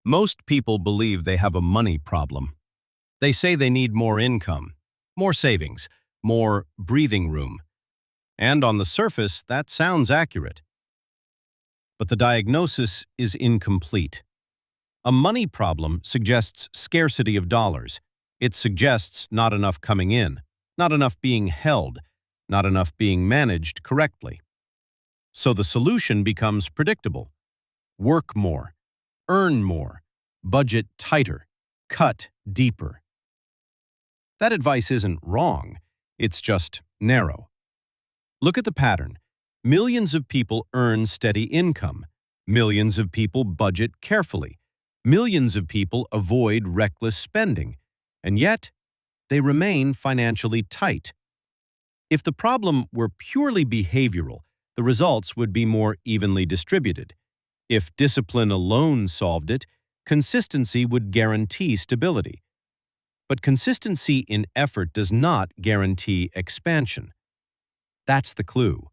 Most people believe they have a money problem. They say they need more income, more savings, more breathing room. And on the surface, that sounds accurate. But the diagnosis is incomplete. A money problem suggests scarcity of dollars. It suggests not enough coming in, not enough being held, not enough being managed correctly. So the solution becomes predictable. Work more, earn more, budget tighter, cut deeper. That advice isn't wrong, it's just narrow. Look at the pattern. Millions of people earn steady income. Millions of people budget carefully. Millions of people avoid reckless spending. And yet, they remain financially tight. If the problem were purely behavioral, the results would be more evenly distributed. If discipline alone solved it, consistency would guarantee stability. But consistency in effort does not guarantee expansion. That's the clue.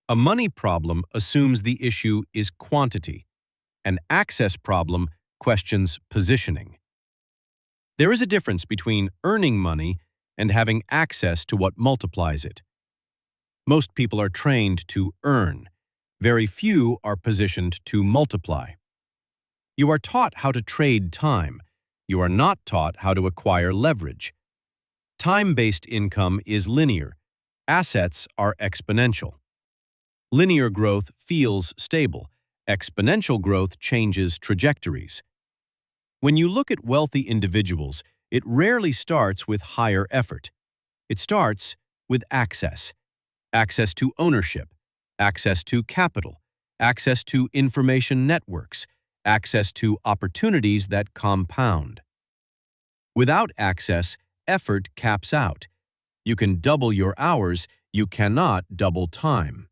A money problem assumes the issue is quantity. An access problem questions positioning. There is a difference between earning money and having access to what multiplies it. Most people are trained to earn. Very few are positioned to multiply. You are taught how to trade time. You are not taught how to acquire leverage. Time-based income is linear. Assets are exponential. Linear growth feels stable. Exponential growth changes trajectories. When you look at wealthy individuals, it rarely starts with higher effort. It starts with access. Access to ownership, access to capital, access to information networks, access to opportunities that compound. Without access, effort caps out. You can double your hours, you cannot double time.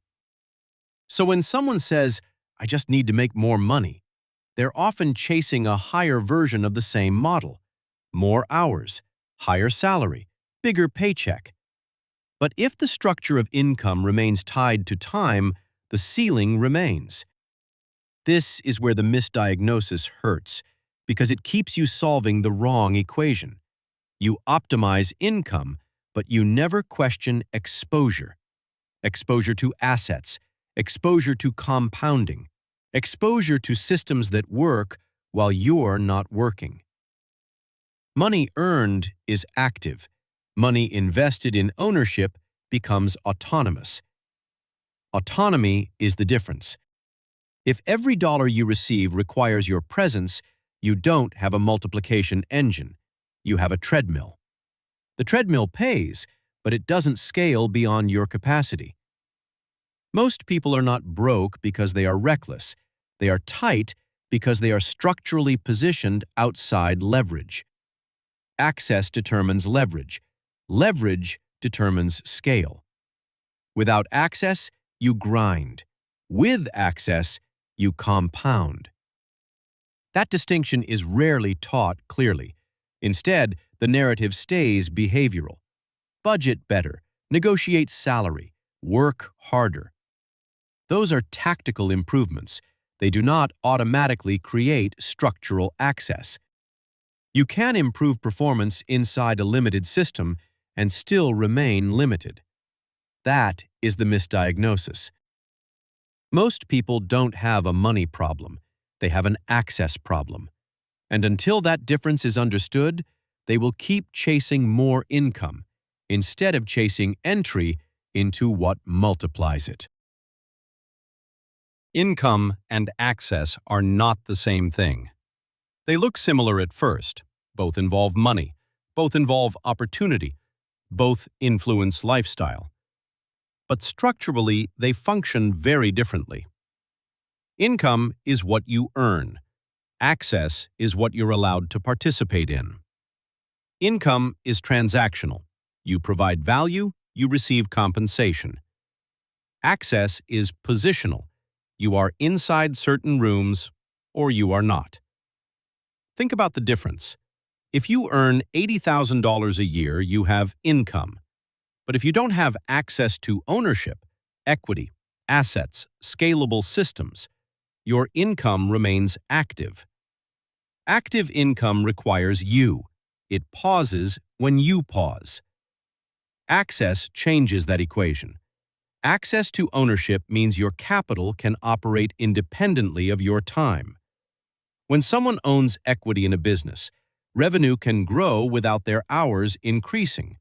So when someone says, "I just need to make more money," they're often chasing a higher version of the same model. More hours, higher salary, bigger paycheck. But if the structure of income remains tied to time, the ceiling remains. This is where the misdiagnosis hurts, because it keeps you solving the wrong equation. You optimize income, but you never question exposure. Exposure to assets, exposure to compounding, exposure to systems that work while you're not working. Money earned is active. Money invested in ownership becomes autonomous. Autonomy is the difference. If every dollar you receive requires your presence, you don't have a multiplication engine. You have a treadmill. The treadmill pays, but it doesn't scale beyond your capacity. Most people are not broke because they are reckless. They are tight because they are structurally positioned outside leverage. Access determines leverage. Leverage determines scale. Without access, you grind. With access, you compound. That distinction is rarely taught clearly. Instead, the narrative stays behavioral. Budget better, negotiate salary, work harder. Those are tactical improvements. They do not automatically create structural access. You can improve performance inside a limited system and still remain limited. That is the misdiagnosis. Most people don't have a money problem. They have an access problem. And until that difference is understood, they will keep chasing more income instead of chasing entry into what multiplies it. Income and access are not the same thing. They look similar at first. Both involve money. Both involve opportunity. Both influence lifestyle. But structurally, they function very differently. Income is what you earn. Access is what you're allowed to participate in. Income is transactional. You provide value, you receive compensation. Access is positional. You are inside certain rooms, or you are not. Think about the difference. If you earn $80,000 a year, you have income. But if you don't have access to ownership, equity, assets, scalable systems, your income remains active. Active income requires you. It pauses when you pause. Access changes that equation. Access to ownership means your capital can operate independently of your time. When someone owns equity in a business, revenue can grow without their hours increasing.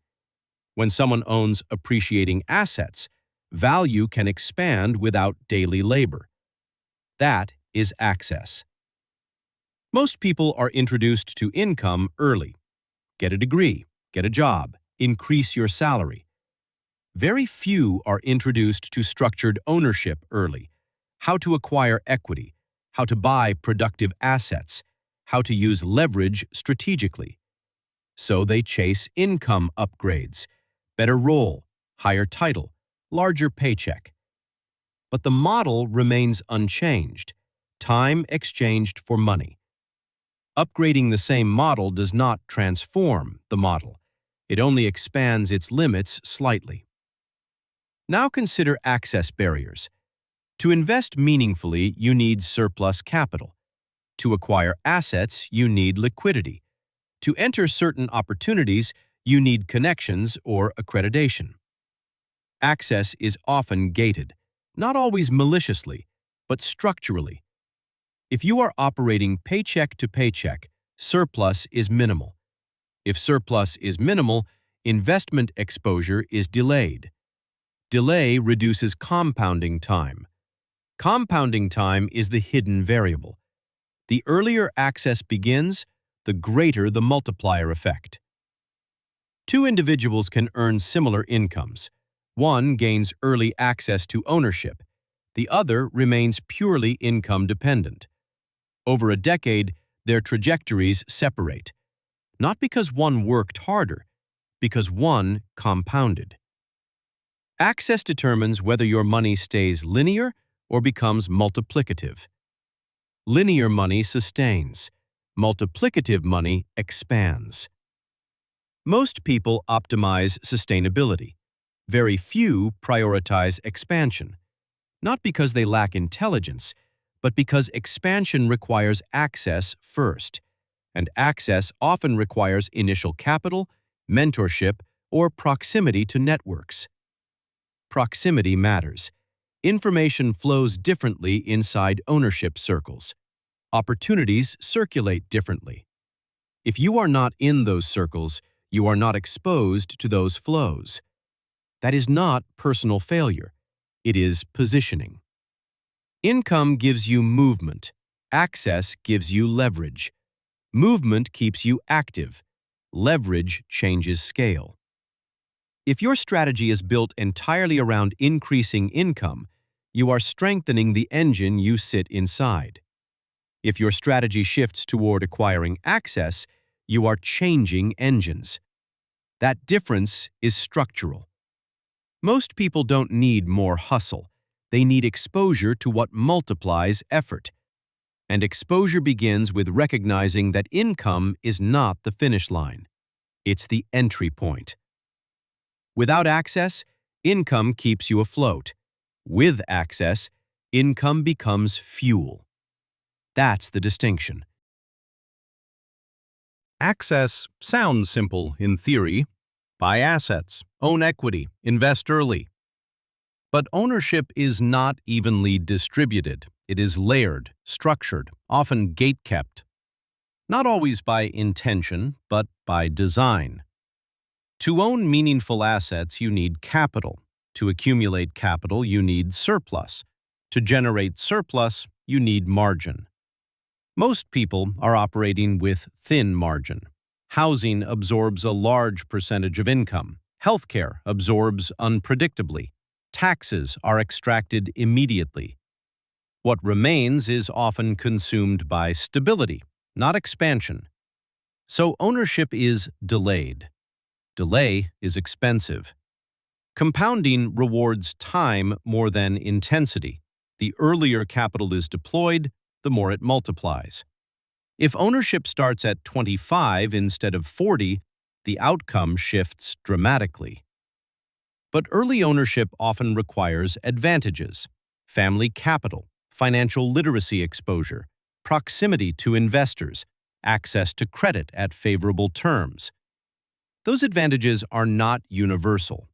When someone owns appreciating assets, value can expand without daily labor. That is access. Most people are introduced to income early. Get a degree, get a job, increase your salary. Very few are introduced to structured ownership early, how to acquire equity, how to buy productive assets, how to use leverage strategically. So they chase income upgrades, better role, higher title, larger paycheck. But the model remains unchanged, time exchanged for money. Upgrading the same model does not transform the model. It only expands its limits slightly. Now consider access barriers. To invest meaningfully, you need surplus capital. To acquire assets, you need liquidity. To enter certain opportunities, you need connections or accreditation. Access is often gated, not always maliciously, but structurally. If you are operating paycheck to paycheck, surplus is minimal. If surplus is minimal, investment exposure is delayed. Delay reduces compounding time. Compounding time is the hidden variable. The earlier access begins, the greater the multiplier effect. Two individuals can earn similar incomes. One gains early access to ownership. The other remains purely income dependent. Over a decade, their trajectories separate. Not because one worked harder, because one compounded. Access determines whether your money stays linear or becomes multiplicative. Linear money sustains. Multiplicative money expands. Most people optimize sustainability. Very few prioritize expansion. Not because they lack intelligence, but because expansion requires access first, and access often requires initial capital, mentorship, or proximity to networks. Proximity matters. Information flows differently inside ownership circles. Opportunities circulate differently. If you are not in those circles, you are not exposed to those flows. That is not personal failure. It is positioning. Income gives you movement. Access gives you leverage. Movement keeps you active. Leverage changes scale. If your strategy is built entirely around increasing income, you are strengthening the engine you sit inside. If your strategy shifts toward acquiring access, you are changing engines. That difference is structural. Most people don't need more hustle. They need exposure to what multiplies effort. And exposure begins with recognizing that income is not the finish line. It's the entry point. Without access, income keeps you afloat. With access, income becomes fuel. That's the distinction. Access sounds simple in theory. Buy assets, own equity, invest early. But ownership is not evenly distributed. It is layered, structured, often gate-kept. Not always by intention, but by design. To own meaningful assets, you need capital. To accumulate capital, you need surplus. To generate surplus, you need margin. Most people are operating with thin margin. Housing absorbs a large percentage of income. Healthcare absorbs unpredictably. Taxes are extracted immediately. What remains is often consumed by stability, not expansion. So ownership is delayed. Delay is expensive. Compounding rewards time more than intensity. The earlier capital is deployed, the more it multiplies. If ownership starts at 25 instead of 40, the outcome shifts dramatically. But early ownership often requires advantages: family capital, financial literacy exposure, proximity to investors, access to credit at favorable terms. Those advantages are not universal.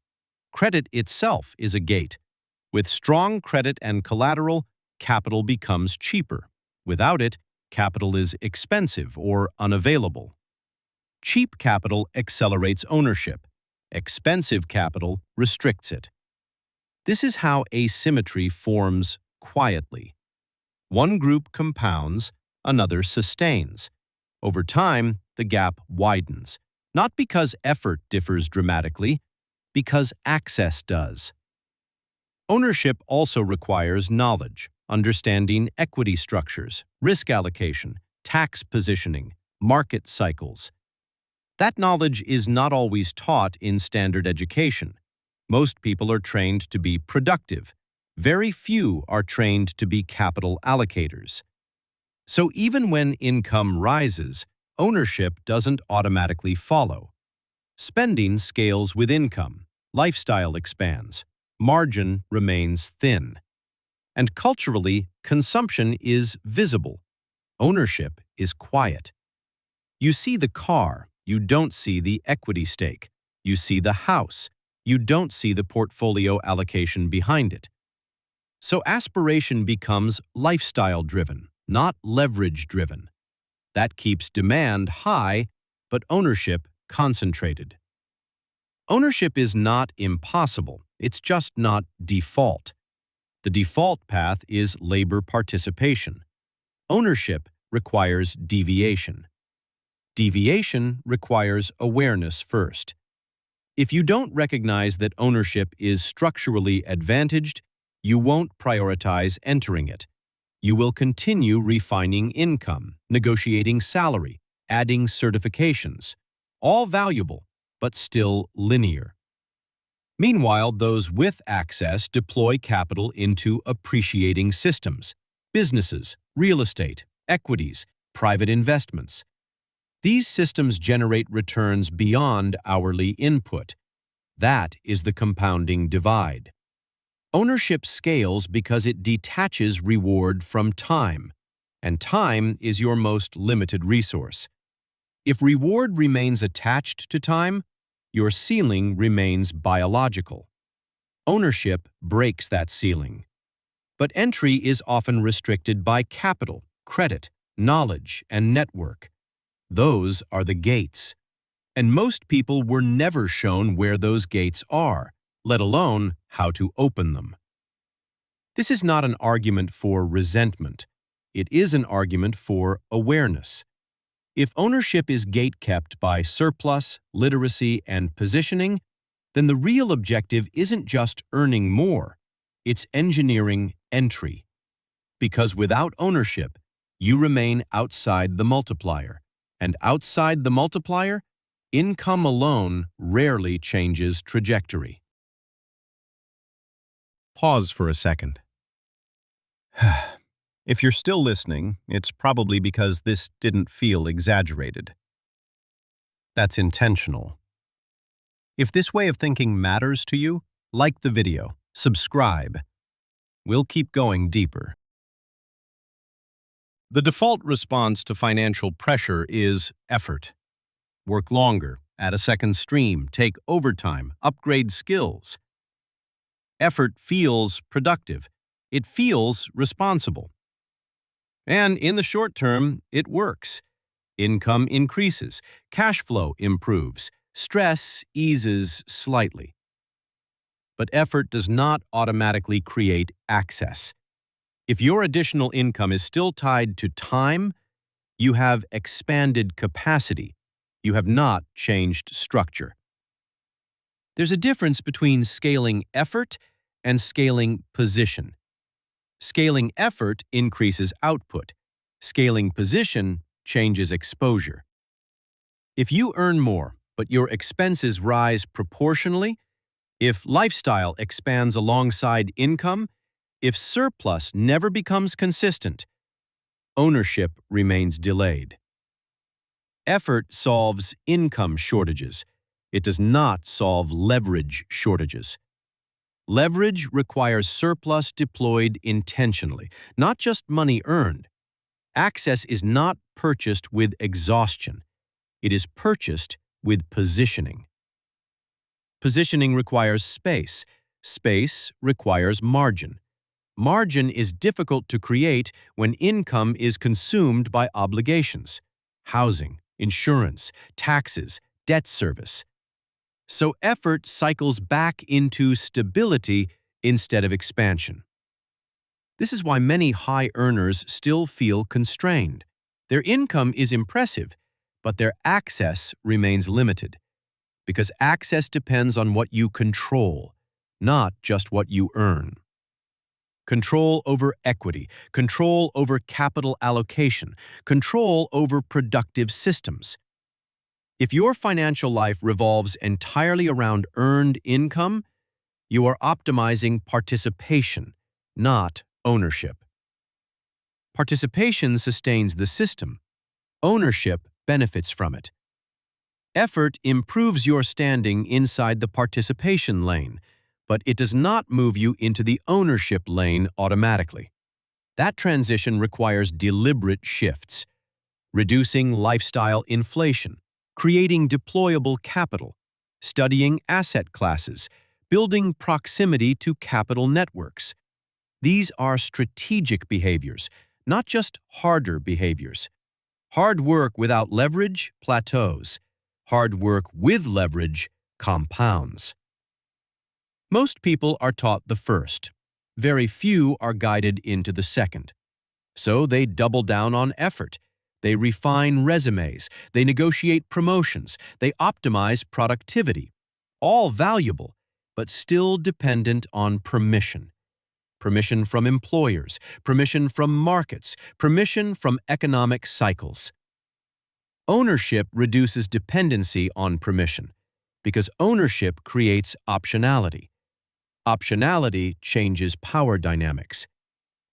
Credit itself is a gate. With strong credit and collateral, capital becomes cheaper. Without it, capital is expensive or unavailable. Cheap capital accelerates ownership. Expensive capital restricts it. This is how asymmetry forms quietly. One group compounds, another sustains. Over time, the gap widens, not because effort differs dramatically, because access does. Ownership also requires knowledge, understanding equity structures, risk allocation, tax positioning, market cycles. That knowledge is not always taught in standard education. Most people are trained to be productive. Very few are trained to be capital allocators. So even when income rises, ownership doesn't automatically follow. Spending scales with income, lifestyle expands, margin remains thin. And culturally, consumption is visible. Ownership is quiet. You see the car, you don't see the equity stake. You see the house, you don't see the portfolio allocation behind it. So aspiration becomes lifestyle-driven, not leverage-driven. That keeps demand high, but ownership concentrated. Ownership is not impossible, it's just not default. The default path is labor participation. Ownership requires deviation. Deviation requires awareness first. If you don't recognize that ownership is structurally advantaged, you won't prioritize entering it. You will continue refining income, negotiating salary, adding certifications. All valuable, but still linear. Meanwhile, those with access deploy capital into appreciating systems, businesses, real estate, equities, private investments. These systems generate returns beyond hourly input. That is the compounding divide. Ownership scales because it detaches reward from time, and time is your most limited resource. If reward remains attached to time, your ceiling remains biological. Ownership breaks that ceiling. But entry is often restricted by capital, credit, knowledge, and network. Those are the gates. And most people were never shown where those gates are, let alone how to open them. This is not an argument for resentment. It is an argument for awareness. If ownership is gate-kept by surplus, literacy, and positioning, then the real objective isn't just earning more, it's engineering entry. Because without ownership, you remain outside the multiplier. And outside the multiplier, income alone rarely changes trajectory. Pause for a second. If you're still listening, it's probably because this didn't feel exaggerated. That's intentional. If this way of thinking matters to you, like the video, subscribe. We'll keep going deeper. The default response to financial pressure is effort. Work longer, add a second stream, take overtime, upgrade skills. Effort feels productive. It feels responsible. And in the short term, it works. Income increases, cash flow improves, stress eases slightly. But effort does not automatically create access. If your additional income is still tied to time, you have expanded capacity. You have not changed structure. There's a difference between scaling effort and scaling position. Scaling effort increases output. Scaling position changes exposure. If you earn more, but your expenses rise proportionally, if lifestyle expands alongside income, if surplus never becomes consistent, ownership remains delayed. Effort solves income shortages. It does not solve leverage shortages. Leverage requires surplus deployed intentionally, not just money earned. Access is not purchased with exhaustion. It is purchased with positioning. Positioning requires space. Space requires margin. Margin is difficult to create when income is consumed by obligations, housing, insurance, taxes, debt service. So effort cycles back into stability instead of expansion. This is why many high earners still feel constrained. Their income is impressive, but their access remains limited. Because access depends on what you control, not just what you earn. Control over equity, control over capital allocation, control over productive systems. If your financial life revolves entirely around earned income, you are optimizing participation, not ownership. Participation sustains the system. Ownership benefits from it. Effort improves your standing inside the participation lane, but it does not move you into the ownership lane automatically. That transition requires deliberate shifts, reducing lifestyle inflation, creating deployable capital, studying asset classes, building proximity to capital networks. These are strategic behaviors, not just harder behaviors. Hard work without leverage plateaus. Hard work with leverage compounds. Most people are taught the first. Very few are guided into the second. So they double down on effort. They refine resumes. They negotiate promotions. They optimize productivity. All valuable, but still dependent on permission. Permission from employers, permission from markets, permission from economic cycles. Ownership reduces dependency on permission, because ownership creates optionality. Optionality changes power dynamics.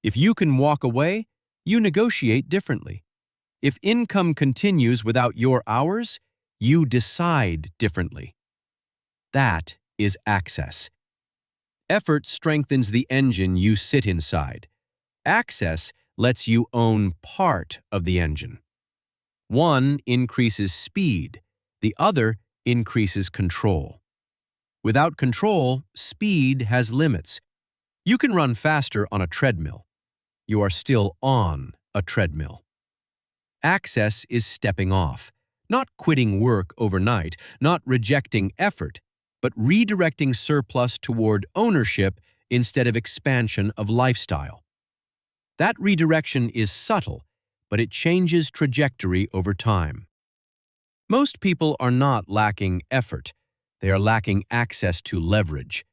If you can walk away, you negotiate differently. If income continues without your hours, you decide differently. That is access. Effort strengthens the engine you sit inside. Access lets you own part of the engine. One increases speed, the other increases control. Without control, speed has limits. You can run faster on a treadmill. You are still on a treadmill. Access is stepping off, not quitting work overnight, not rejecting effort, but redirecting surplus toward ownership instead of expansion of lifestyle. That redirection is subtle, but it changes trajectory over time. Most people are not lacking effort. They are lacking access to leverage.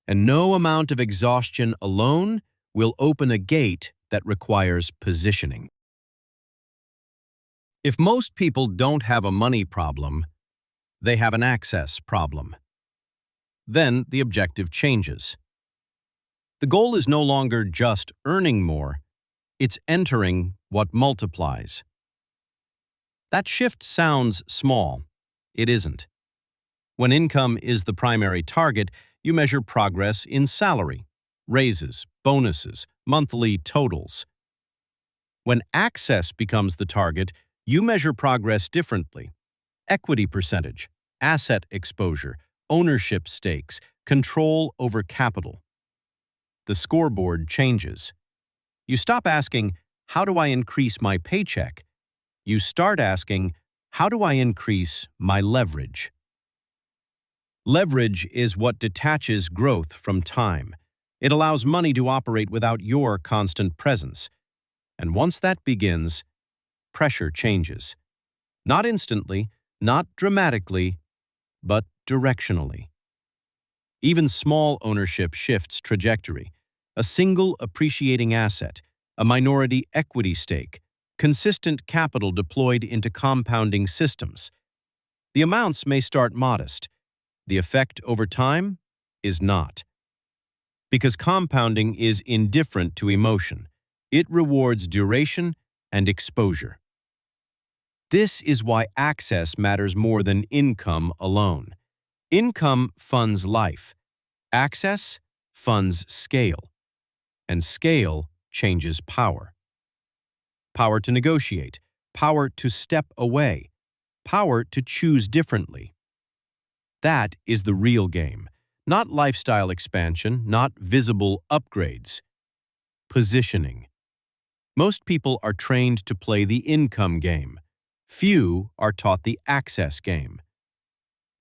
And no amount of exhaustion alone will open a gate that requires positioning. If most people don't have a money problem, they have an access problem. Then the objective changes. The goal is no longer just earning more, it's entering what multiplies. That shift sounds small. It isn't. When income is the primary target, you measure progress in salary, raises, bonuses, monthly totals. When access becomes the target, you measure progress differently. Equity percentage, asset exposure, ownership stakes, control over capital. The scoreboard changes. You stop asking, how do I increase my paycheck? You start asking, how do I increase my leverage? Leverage is what detaches growth from time. It allows money to operate without your constant presence. And once that begins, pressure changes. Not instantly, not dramatically, but directionally. Even small ownership shifts trajectory. A single appreciating asset, a minority equity stake, consistent capital deployed into compounding systems. The amounts may start modest. The effect over time is not. Because compounding is indifferent to emotion. It rewards duration and exposure. This is why access matters more than income alone. Income funds life. Access funds scale. And scale changes power. power to negotiate, power to step away, power to choose differently. That is the real game, not lifestyle expansion, not visible upgrades. Positioning. Most people are trained to play the income game. Few are taught the access game.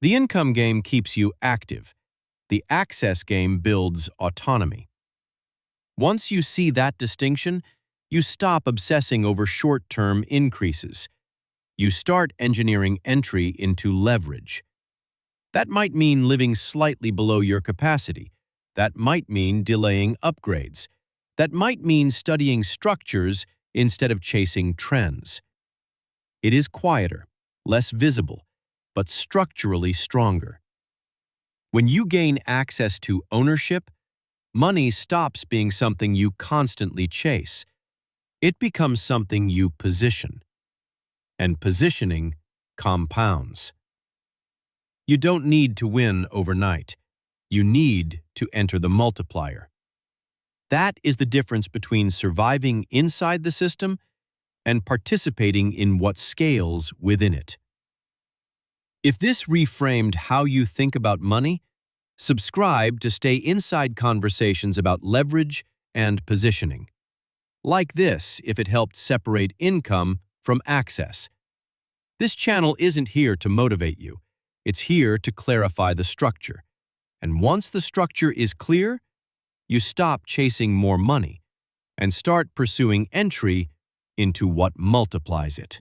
The income game keeps you active. The access game builds autonomy. Once you see that distinction, you stop obsessing over short-term increases. You start engineering entry into leverage. That might mean living slightly below your capacity. That might mean delaying upgrades. That might mean studying structures instead of chasing trends. It is quieter, less visible, but structurally stronger. When you gain access to ownership, money stops being something you constantly chase. It becomes something you position. And positioning compounds. You don't need to win overnight. You need to enter the multiplier. That is the difference between surviving inside the system and participating in what scales within it. If this reframed how you think about money, subscribe to stay inside conversations about leverage and positioning. Like this if it helped separate income from access. This channel isn't here to motivate you. It's here to clarify the structure. And once the structure is clear, you stop chasing more money and start pursuing entry into what multiplies it.